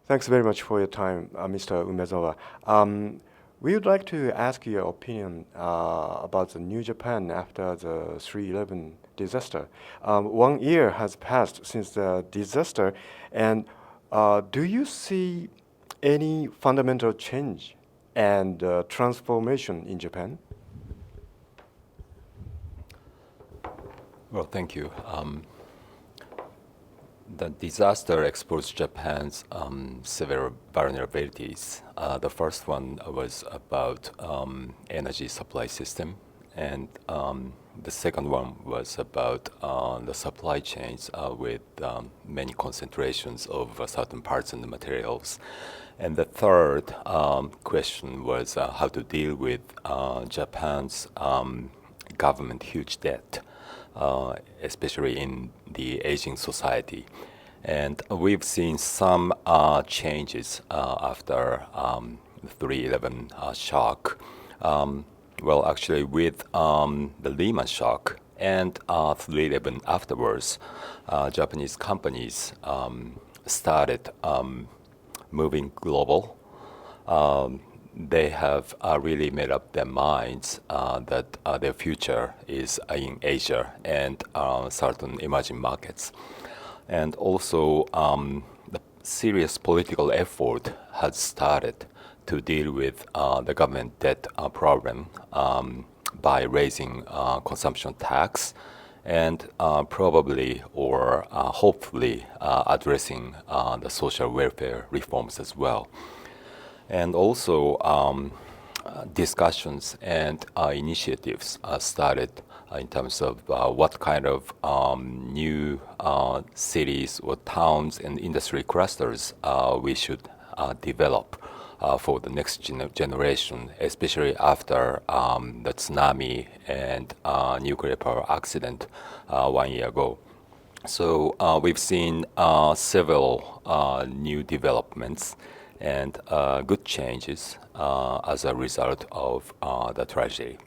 Thanks very much for your time, Mr. Umezawa. We would like to ask your opinion about the New Japan after the 3/11 disaster. 1 year has passed since the disaster, and do you see any fundamental change and transformation in Japan? Well, thank you. The disaster exposed Japan's severe vulnerabilities. The first one was about energy supply system, and the second one was about the supply chains with many concentrations of certain parts and materials. And the third question was how to deal with Japan's government huge debt, especially in the aging society. And we've seen some changes after the 3/11 shock. Well, actually, with the Lehman shock and 3/11 afterwards, Japanese companies started moving global. They have really made up their minds that their future is in Asia and certain emerging markets. And also, the serious political effort has started to deal with the government debt problem by raising consumption tax and probably or hopefully addressing the social welfare reforms as well. And also, discussions and initiatives started in terms of what kind of new cities or towns and industry clusters we should develop for the next generation, especially after the tsunami and nuclear power accident 1 year ago. So we've seen several new developments and good changes as a result of the tragedy.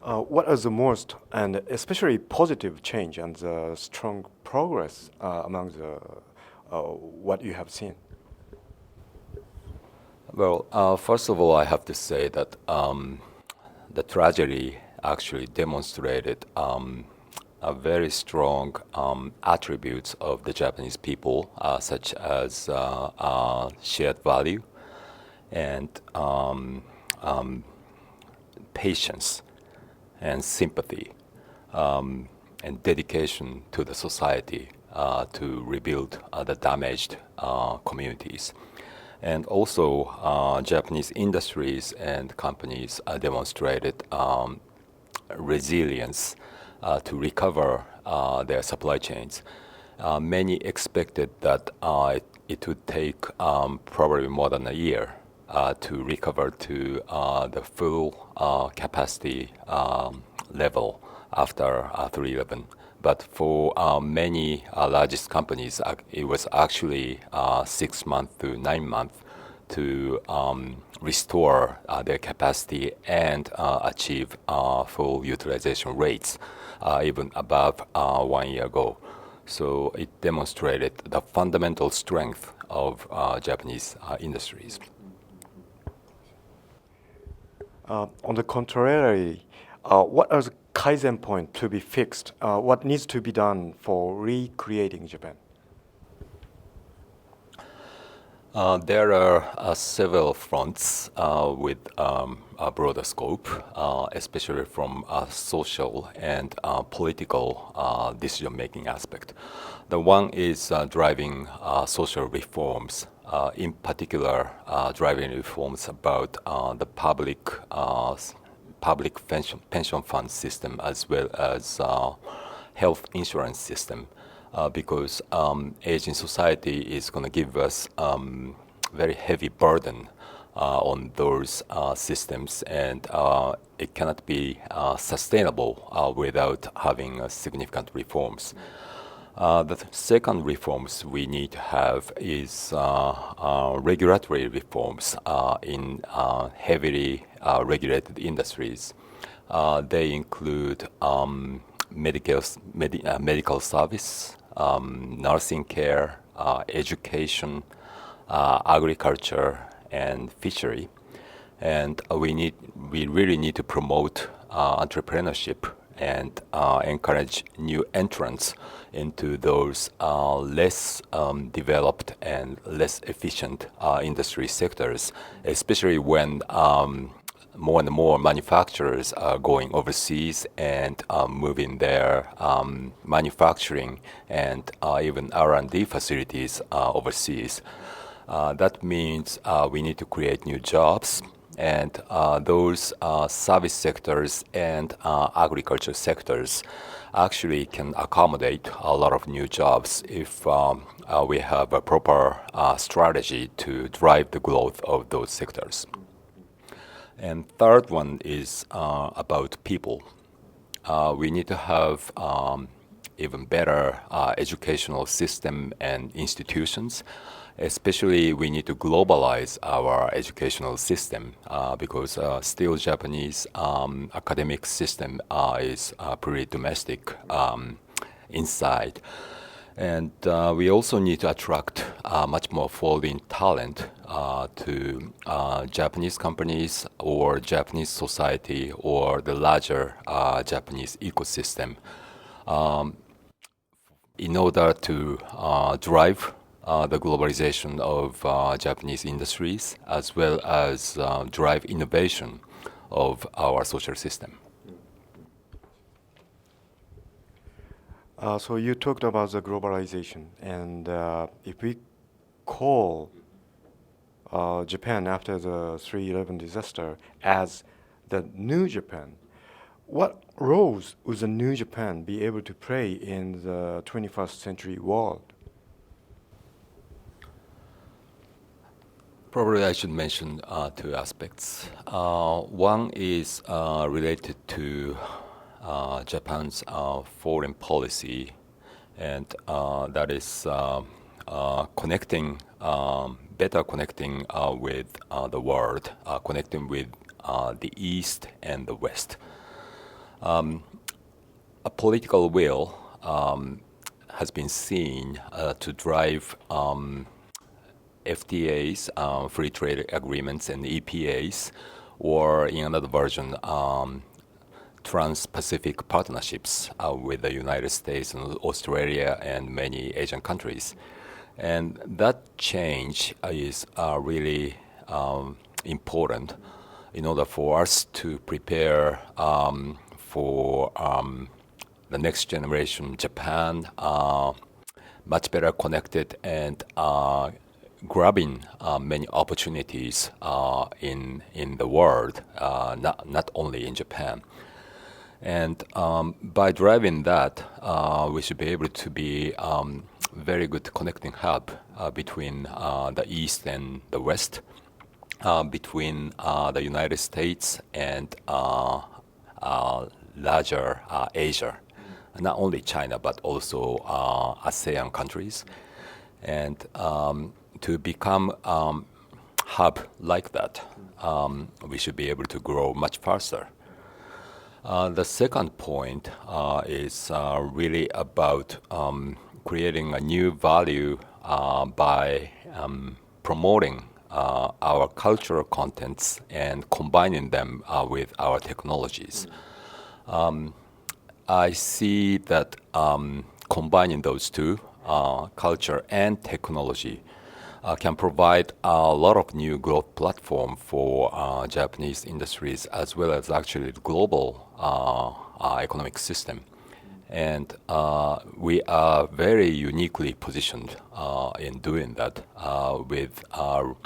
What is the most and especially positive change and the strong progress among the what you have seen? Well, first of all, I have to say that the tragedy actually demonstrated a very strong attributes of the Japanese people, such as shared value and patience and sympathy and dedication to the society to rebuild the damaged communities. And also, Japanese industries and companies demonstrated resilience to recover their supply chains. Many expected that it would take probably more than a year to recover to the full capacity level after 3/11. But for many largest companies, it was actually 6 months to 9 months to restore their capacity and achieve full utilization rates, even above 1 year ago. So it demonstrated the fundamental strength of Japanese industries. On the contrary, what are the Kaizen points to be fixed? What needs to be done for recreating Japan? There are several fronts with a broader scope, especially from a social and political decision-making aspect. The one is driving social reforms, in particular driving reforms about the public pension fund system as well as health insurance system. Because aging society is going to give us very heavy burden on those systems, and it cannot be sustainable without having significant reforms. The second reforms we need to have is regulatory reforms in heavily regulated industries. They include medical service, nursing care, education, agriculture, and fishery. And we really need to promote entrepreneurship and encourage new entrants into those less developed and less efficient industry sectors, especially when more and more manufacturers are going overseas and moving their manufacturing and even R&D facilities overseas. That means we need to create new jobs, and those service sectors and agriculture sectors actually can accommodate a lot of new jobs if we have a proper strategy to drive the growth of those sectors. And third one is about people. We need to have even better educational system and institutions. Especially, we need to globalize our educational system because still Japanese academic system is pretty domestic inside. And we also need to attract much more foreign talent to Japanese companies or Japanese society or the larger Japanese ecosystem in order to drive the globalization of Japanese industries as well as drive innovation of our social system. So you talked about the globalization, and if we call Japan after the 3/11 disaster as the new Japan, what roles would the new Japan be able to play in the 21st century world? Probably I should mention two aspects. One is related to Japan's foreign policy, and that is connecting, better connecting with the world, connecting with the East and the West. A political will has been seen to drive FTAs, free trade agreements, and EPAs, or in another version, Trans-Pacific partnerships with the United States and Australia and many Asian countries. And that change is really important in order for us to prepare for the next generation Japan, much better connected and grabbing many opportunities in the world, not only in Japan. And by driving that, we should be able to be very good connecting hub between the East and the West, between the United States and larger Asia, not only China but also ASEAN countries, and to become hub like that, we should be able to grow much faster. The second point is really about creating a new value by promoting our cultural contents and combining them with our technologies. I see that combining those two, culture and technology, can provide a lot of new growth platform for Japanese industries as well as actually the global economic system. And we are very uniquely positioned in doing that with our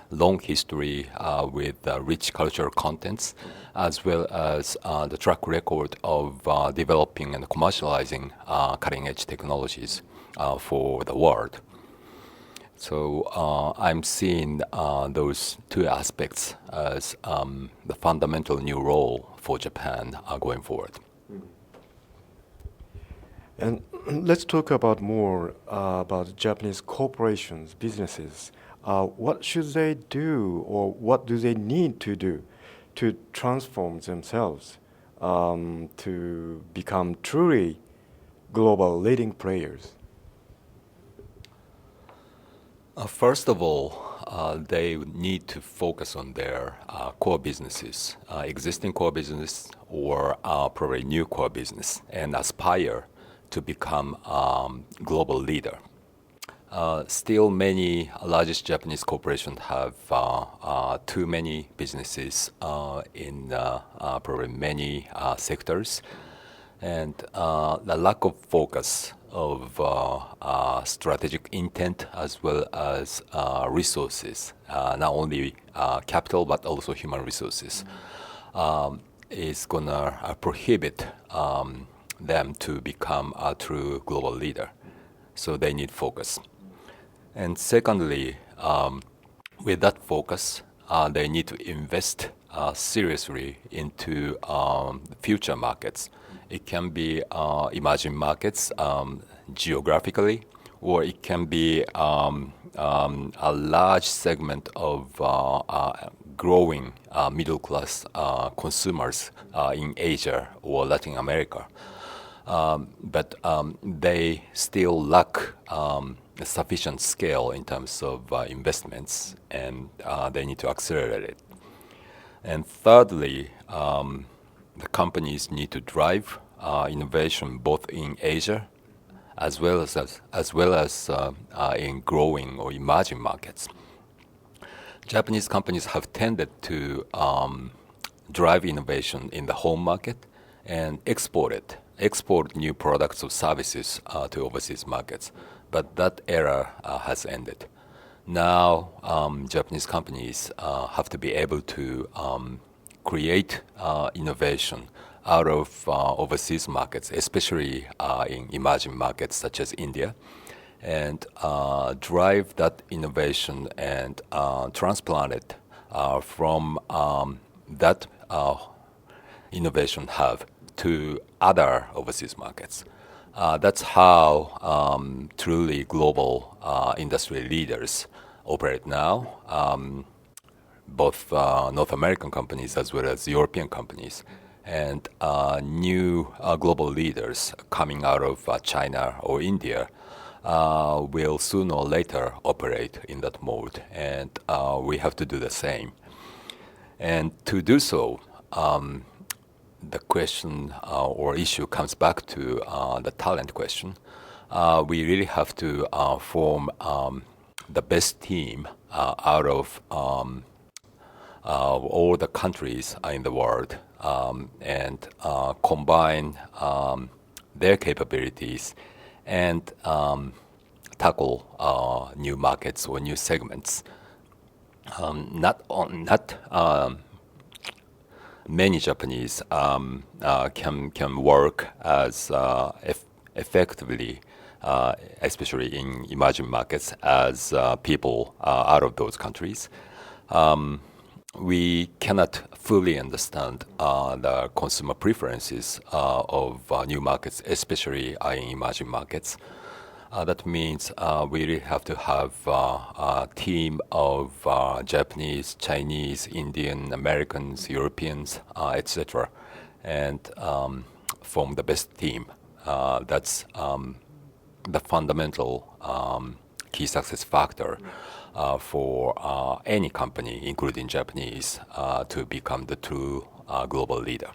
long history, with rich cultural contents, as well as the track record of developing and commercializing cutting-edge technologies for the world. So I'm seeing those two aspects as the fundamental new role for Japan going forward. And let's talk about more about Japanese corporations, businesses. What should they do, or what do they need to do to transform themselves to become truly global leading players? First of all, they need to focus on their core businesses, existing core business or probably new core business, and aspire to become global leader. Still, many largest Japanese corporations have too many businesses in probably many sectors, and the lack of focus of strategic intent as well as resources, not only capital but also human resources, is gonna prohibit them to become a true global leader. So they need focus. And secondly, with that focus, they need to invest seriously into future markets. It can be emerging markets geographically, or it can be a large segment of growing middle class consumers in Asia or Latin America. But they still lack sufficient scale in terms of investments, and they need to accelerate it. And thirdly, the companies need to drive innovation both in Asia as well as in growing or emerging markets. Japanese companies have tended to drive innovation in the home market and export new products or services to overseas markets. But that era has ended. Now, Japanese companies have to be able to create innovation out of overseas markets, especially in emerging markets such as India, and drive that innovation and transplant it from that innovation hub to other overseas markets. That's how truly global industry leaders operate now, both North American companies as well as European companies. And new global leaders coming out of China or India will sooner or later operate in that mode, and we have to do the same. And to do so, the question or issue comes back to the talent question. We really have to form the best team out of all the countries in the world, and combine their capabilities and tackle new markets or new segments. Not many Japanese can work as effectively, especially in emerging markets, as people out of those countries. We cannot fully understand the consumer preferences of new markets, especially in emerging markets. That means we really have to have a team of Japanese, Chinese, Indian, Americans, Europeans, etc., and form the best team. That's the fundamental key success factor for any company, including Japanese, to become the true global leader.